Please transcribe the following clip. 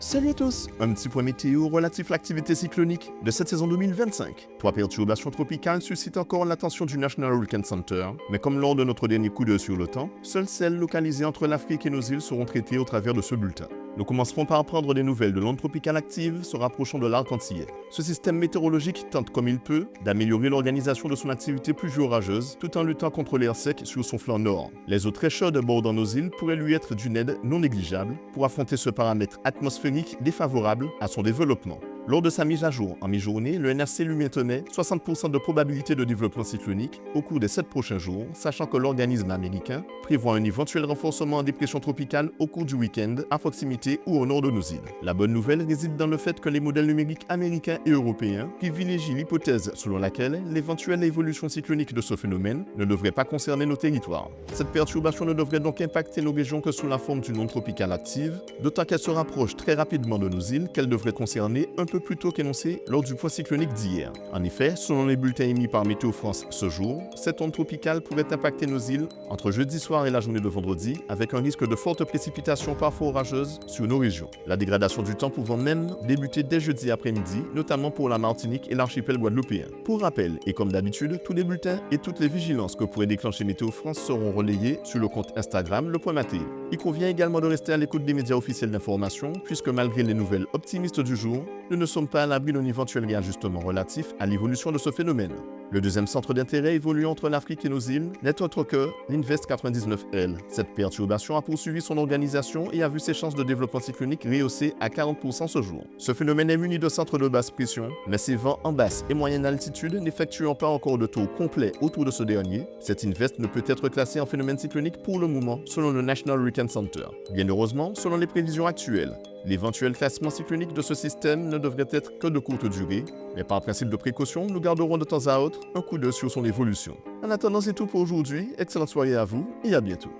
Salut à tous, un petit point météo relatif à l'activité cyclonique de cette saison 2025. Trois perturbations tropicales suscitent encore l'attention du National Hurricane Center, mais comme lors de notre dernier coup d'œil sur le temps, seules celles localisées entre l'Afrique et nos îles seront traitées au travers de ce bulletin. Nous commencerons par prendre des nouvelles de l'onde tropicale active se rapprochant de l'arc antillais. Ce système météorologique tente comme il peut d'améliorer l'organisation de son activité pluvieux orageuse tout en luttant contre l'air sec sur son flanc nord. Les eaux très chaudes bordant nos îles pourraient lui être d'une aide non négligeable pour affronter ce paramètre atmosphérique défavorable à son développement. Lors de sa mise à jour en mi-journée, le NRC lui maintenait 60% de probabilité de développement cyclonique au cours des 7 prochains jours, sachant que l'organisme américain prévoit un éventuel renforcement en dépression tropicale au cours du week-end à proximité ou au nord de nos îles. La bonne nouvelle réside dans le fait que les modèles numériques américains et européens privilégient l'hypothèse selon laquelle l'éventuelle évolution cyclonique de ce phénomène ne devrait pas concerner nos territoires. Cette perturbation ne devrait donc impacter nos régions que sous la forme d'une onde tropicale active, d'autant qu'elle se rapproche très rapidement de nos îles qu'elle devrait concerner un peu plus tôt qu'énoncé lors du point cyclonique d'hier. En effet, selon les bulletins émis par Météo France ce jour, cette onde tropicale pourrait impacter nos îles entre jeudi soir et la journée de vendredi, avec un risque de fortes précipitations parfois orageuses sur nos régions. La dégradation du temps pouvant même débuter dès jeudi après-midi, notamment pour la Martinique et l'archipel guadeloupéen. Pour rappel, et comme d'habitude, tous les bulletins et toutes les vigilances que pourrait déclencher Météo France seront relayés sur le compte Instagram Le Point Matéo. Il convient également de rester à l'écoute des médias officiels d'information, puisque malgré les nouvelles optimistes du jour, nous ne sommes pas à l'abri d'un éventuel réajustement relatif à l'évolution de ce phénomène. Le deuxième centre d'intérêt évoluant entre l'Afrique et nos îles n'est autre que l'Invest 99L. Cette perturbation a poursuivi son organisation et a vu ses chances de développement cyclonique rehaussées à 40% ce jour. Ce phénomène est muni de centres de basse pression, mais ses vents en basse et moyenne altitude n'effectuant pas encore de tour complet autour de ce dernier, cet Invest ne peut être classé en phénomène cyclonique pour le moment selon le National Hurricane Center. Bien heureusement, selon les prévisions actuelles, l'éventuel classement cyclonique de ce système ne devrait être que de courte durée, mais par principe de précaution, nous garderons de temps à autre un coup d'œil sur son évolution. En attendant, c'est tout pour aujourd'hui. Excellente soirée à vous et à bientôt.